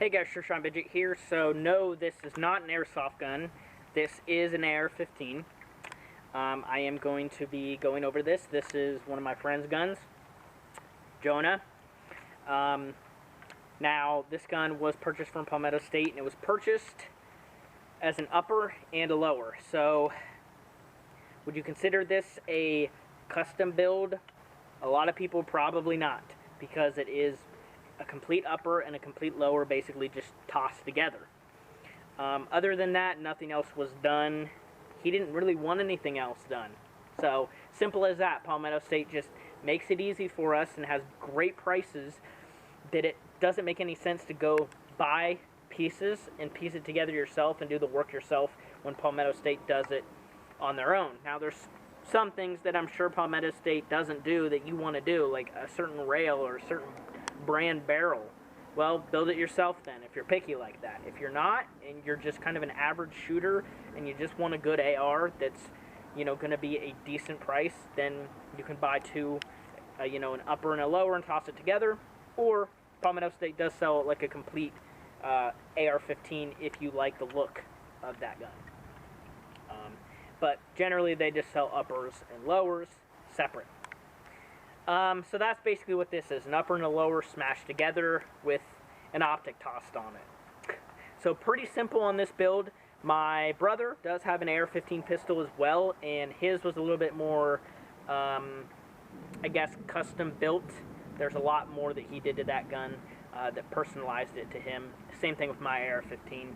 Hey guys, Sean Bidget here. So no, this is not an airsoft gun. This is an AR-15. I am going to be going over this. This is one of my friend's guns, Jonah. Now, this gun was purchased from Palmetto State, and it was purchased as an upper and a lower. So, would you consider this a custom build? A lot of people probably not, because it is a complete upper and a complete lower basically just tossed together. Other than that, nothing else was done. He didn't really want anything else done. So, simple as that. Palmetto State just makes it easy for us and has great prices that it doesn't make any sense to go buy pieces and piece it together yourself and do the work yourself when Palmetto State does it on their own. Now, there's some things that I'm sure Palmetto State doesn't do that you want to do, like a certain rail or a certain brand barrel. Well, build it yourself then, if you're picky like that. If you're not, and you're just kind of an average shooter, and you just want a good AR that's, going to be a decent price, then you can buy two, an upper and a lower and toss it together. Or Palmetto State does sell like a complete AR-15 if you like the look of that gun. But generally, they just sell uppers and lowers separate. So that's basically what this is, an upper and a lower smashed together with an optic tossed on it. So pretty simple on this build. My brother does have an AR-15 pistol as well, and his was a little bit more, I guess, custom built. There's a lot more that he did to that gun that personalized it to him. Same thing with my AR-15.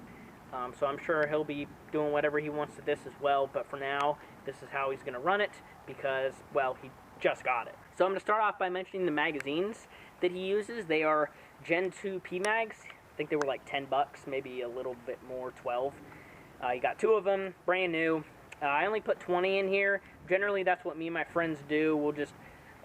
So I'm sure he'll be doing whatever he wants to this as well, but for now, this is how he's going to run it because, well, he just got it. So I'm going to start off by mentioning the magazines that he uses. They are Gen 2 PMags. I think they were like 10 bucks, maybe a little bit more, 12. You got two of them, brand new. I only put 20 in here. Generally, that's what me and my friends do.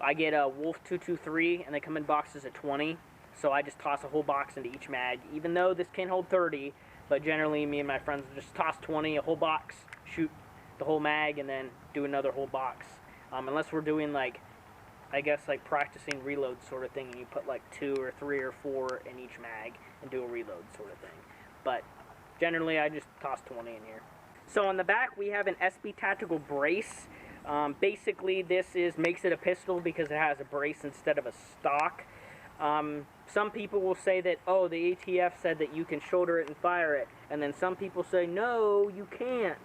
I get a Wolf 223, and they come in boxes of 20. So I just toss a whole box into each mag, even though this can hold 30. But generally, me and my friends just toss 20, a whole box, shoot the whole mag, and then do another whole box. Unless we're doing practicing reload sort of thing, and you put like 2 or 3 or 4 in each mag and do a reload sort of thing. But generally, I just toss 20 in here. So on the back, we have an SB Tactical brace. Basically, this makes it a pistol because it has a brace instead of a stock. Some people will say that, oh, the ATF said that you can shoulder it and fire it. And then some people say, no, you can't.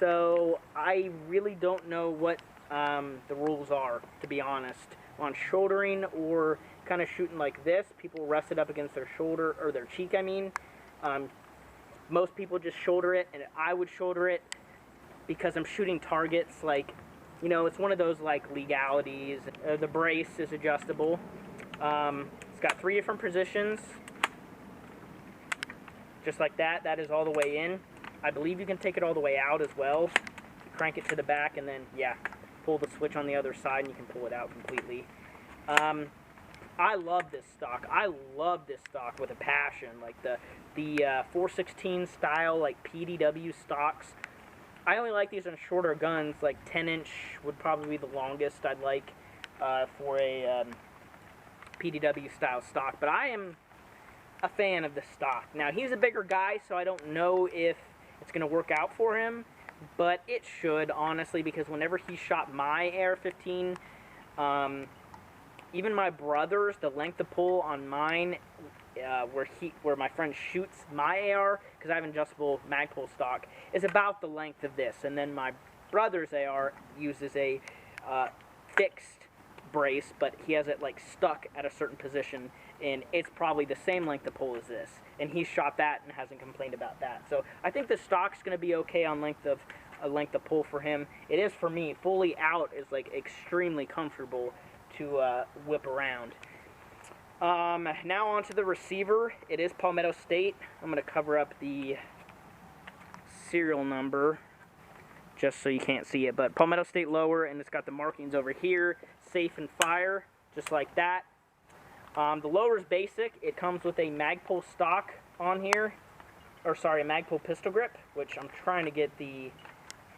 So I really don't know what the rules are, to be honest. On shouldering or kind of shooting like this, people rest it up against their shoulder, or their cheek, I mean. Most people just shoulder it, and I would shoulder it because I'm shooting targets like, it's one of those like legalities. The brace is adjustable. It's got 3 different positions, just like that. That is all the way in. I believe you can take it all the way out as well. Crank it to the back, and then, yeah, pull the switch on the other side, and you can pull it out completely. I love this stock. I love this stock with a passion. Like the 416 style, like PDW stocks. I only like these on shorter guns, like 10-inch would probably be the longest I'd like for a PDW style stock. But I am a fan of the stock. Now, he's a bigger guy, so I don't know if it's going to work out for him. But it should, honestly, because whenever he shot my AR-15, even my brother's, the length of pull on mine, where my friend shoots my AR, because I have an adjustable mag pull stock, is about the length of this. And then my brother's AR uses a fixed brace, but he has it like stuck at a certain position, and it's probably the same length of pull as this. And he shot that and hasn't complained about that. So I think the stock's going to be okay on length of pull for him. It is for me. Fully out is like extremely comfortable to whip around. Now onto the receiver. It is Palmetto State. I'm going to cover up the serial number just so you can't see it, but Palmetto State lower, and it's got the markings over here, safe and fire, just like that. The lower is basic. It comes with a Magpul stock on here, or sorry, a Magpul pistol grip, which I'm trying to get the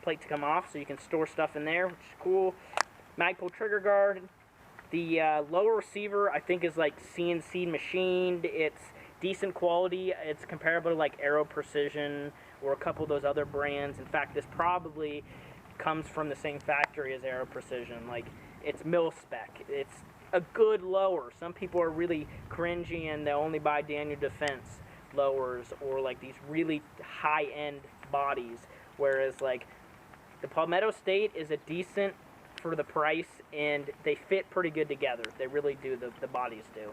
plate to come off so you can store stuff in there, which is cool. Magpul trigger guard. The lower receiver, I think, is like CNC machined. It's decent quality. It's comparable to like Aero Precision or a couple of those other brands. In fact, this probably comes from the same factory as Aero Precision. Like, it's mil spec. It's a good lower. Some people are really cringy and they only buy Daniel Defense lowers or like these really high-end bodies, whereas like the Palmetto State is a decent for the price, and they fit pretty good together. They really do, the bodies do.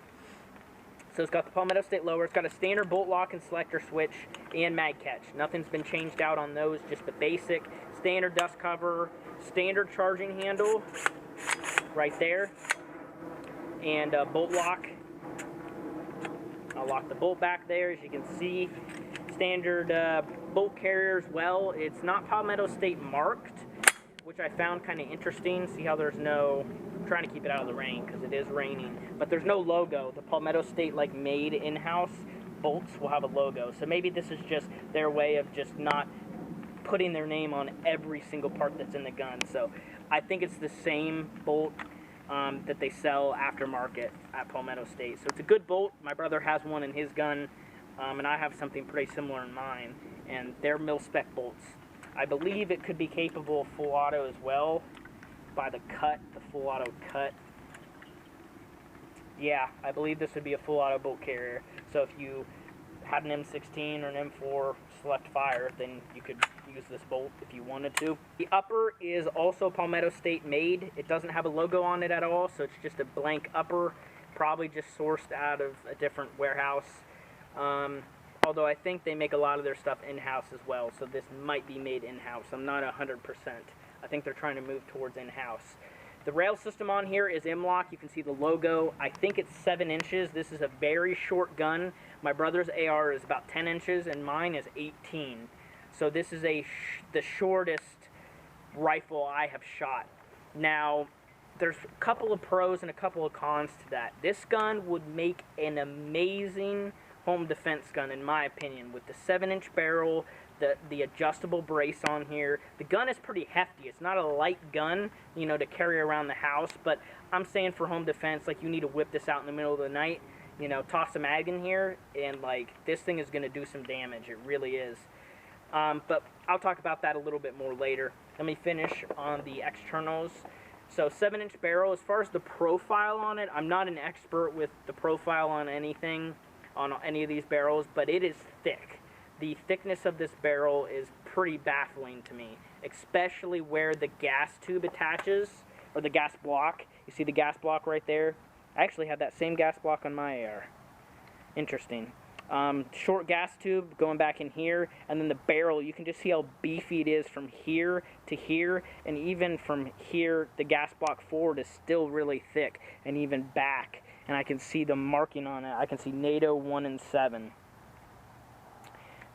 So it's got the Palmetto State lower. It's got a standard bolt lock and selector switch and mag catch. Nothing's been changed out on those, just the basic standard dust cover, standard charging handle right there, and bolt lock. I'll lock the bolt back there, as you can see. Standard bolt carrier as well. It's not Palmetto State marked, which I found kind of interesting. See how there's no, I'm trying to keep it out of the rain because it is raining, but there's no logo. The Palmetto State like made in-house bolts will have a logo. So maybe this is just their way of just not putting their name on every single part that's in the gun. So I think it's the same bolt that they sell aftermarket at Palmetto State. So it's a good bolt. My brother has one in his gun, and I have something pretty similar in mine, and they're mil-spec bolts. I believe it could be capable of full auto as well by the cut, the full auto cut. Yeah, I believe this would be a full auto bolt carrier. So if you had an M16 or an M4 select fire, then you could use this bolt if you wanted to. The upper is also Palmetto State made. It doesn't have a logo on it at all, so it's just a blank upper, probably just sourced out of a different warehouse. Although I think they make a lot of their stuff in-house as well, so this might be made in-house. I'm not 100%. I think they're trying to move towards in-house. The rail system on here is M-LOK. You can see the logo. I think it's 7 inches. This is a very short gun. My brother's AR is about 10 inches, and mine is 18. So this is the shortest rifle I have shot. Now, there's a couple of pros and a couple of cons to that. This gun would make an amazing home defense gun, in my opinion, with the 7-inch barrel, the adjustable brace on here. The gun is pretty hefty. It's not a light gun, you know, to carry around the house, but I'm saying for home defense, like, you need to whip this out in the middle of the night, you know, toss a mag in here, and like, this thing is going to do some damage. It really is. But I'll talk about that a little bit more later. Let me finish on the externals. So 7-inch barrel. As far as the profile on it, I'm not an expert with the profile on anything, on any of these barrels, but it is thick. The thickness of this barrel is pretty baffling to me, especially where the gas tube attaches, or the gas block. You see the gas block right there? I actually have that same gas block on my AR. Interesting. Short gas tube going back in here, and then the barrel, you can just see how beefy it is from here to here, and even from here, the gas block forward is still really thick, and even back, and I can see the marking on it. I can see NATO 1 and 7.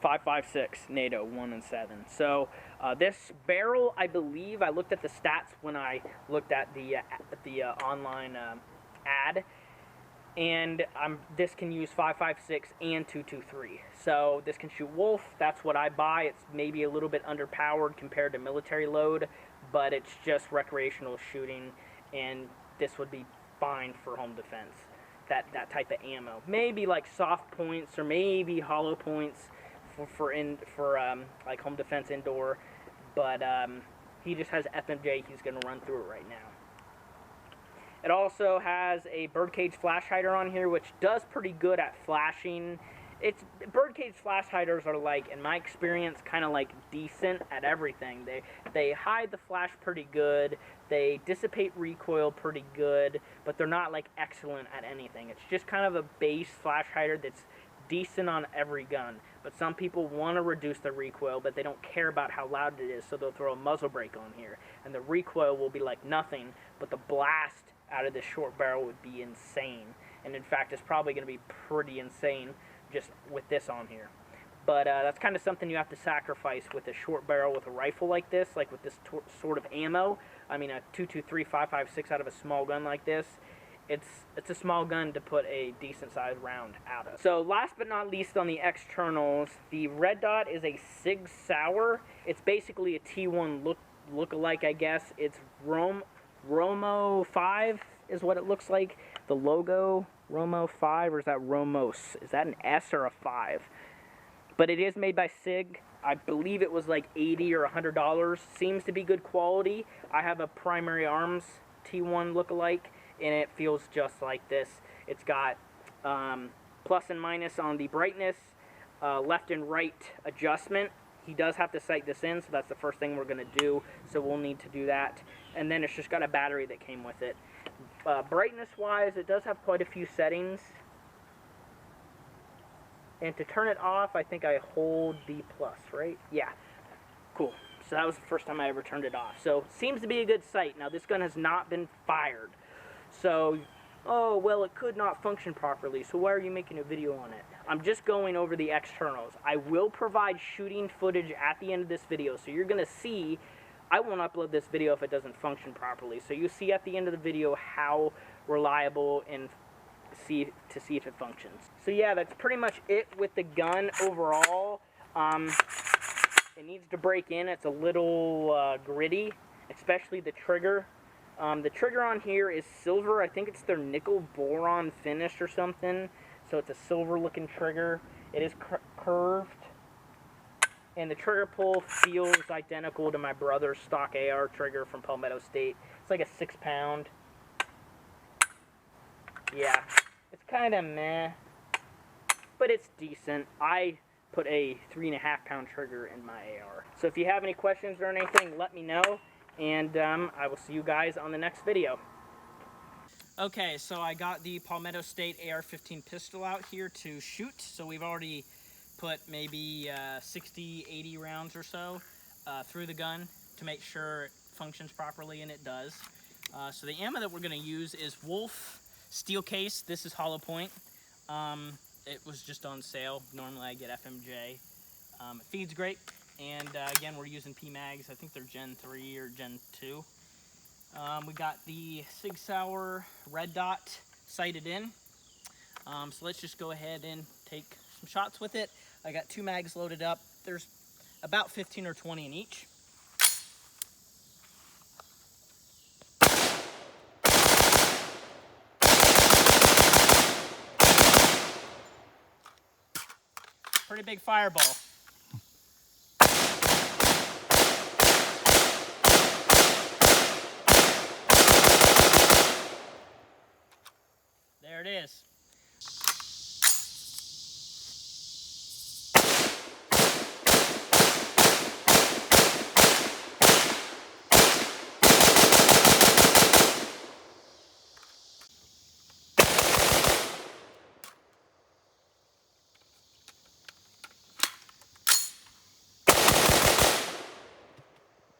5.56 NATO 1 and 7. So this barrel, I believe, I looked at the stats when I looked at the online ad, and this can use 5.56 and 223. So this can shoot wolf. That's what I buy. It's maybe a little bit underpowered compared to military load, but it's just recreational shooting, and this would be fine for home defense. That type of ammo. Maybe like soft points or maybe hollow points for like home defense indoor, but he just has FMJ. He's going to run through it right now. It also has a birdcage flash hider on here, which does pretty good at flashing. Birdcage flash hiders are, like, in my experience, kind of like decent at everything. They hide the flash pretty good. They dissipate recoil pretty good, but they're not like excellent at anything. It's just kind of a base flash hider that's decent on every gun. But some people want to reduce the recoil, but they don't care about how loud it is, so they'll throw a muzzle brake on here, and the recoil will be like nothing, but the blast out of this short barrel would be insane. And in fact, it's probably going to be pretty insane just with this on here. But that's kind of something you have to sacrifice with a short barrel with a rifle like this, like with this sort of ammo. I mean, a 223, 5.56 out of a small gun like this, it's a small gun to put a decent sized round out of. So last but not least on the externals, the red dot is a Sig Sauer. It's basically a T1 look-alike, I guess. It's Romo 5 is what it looks like. The logo Romo 5, or is that Romos? Is that an S or a 5? But it is made by SIG. I believe it was like $80 or $100. Seems to be good quality. I have a Primary Arms T1 lookalike, and it feels just like this. It's got plus and minus on the brightness, left and right adjustment. He does have to sight this in, so that's the first thing we're going to do. So we'll need to do that. And then it's just got a battery that came with it. Brightness-wise, it does have quite a few settings. And to turn it off, I think I hold the plus, right? Yeah. Cool. So that was the first time I ever turned it off. So, seems to be a good sight. Now, this gun has not been fired. So, oh, well, it could not function properly. So why are you making a video on it? I'm just going over the externals. I will provide shooting footage at the end of this video. So you're going to see, I won't upload this video if it doesn't function properly. So you see at the end of the video how reliable and see if it functions. So yeah, that's pretty much it with the gun overall. It needs to break in. It's a little gritty, especially the trigger. The trigger on here is silver. I think it's their nickel boron finish or something. So it's a silver looking trigger. It is curved. And the trigger pull feels identical to my brother's stock AR trigger from Palmetto State. It's like a 6-pound. Yeah, it's kind of meh, but it's decent. I put a 3.5-pound trigger in my AR. So if you have any questions or anything, let me know, and I will see you guys on the next video. Okay, so I got the Palmetto State AR15 pistol out here to shoot. So we've already put maybe 60, 80 rounds or so through the gun to make sure it functions properly, and it does. So the ammo that we're going to use is Wolf steel case. This is hollow point. It was just on sale. Normally I get FMJ. It feeds great, and again, we're using P-Mags. I think they're Gen 3 or Gen 2. We got the Sig Sauer red dot sighted in. So let's just go ahead and take some shots with it. I got 2 mags loaded up. There's about 15 or 20 in each. Pretty big fireball. There it is.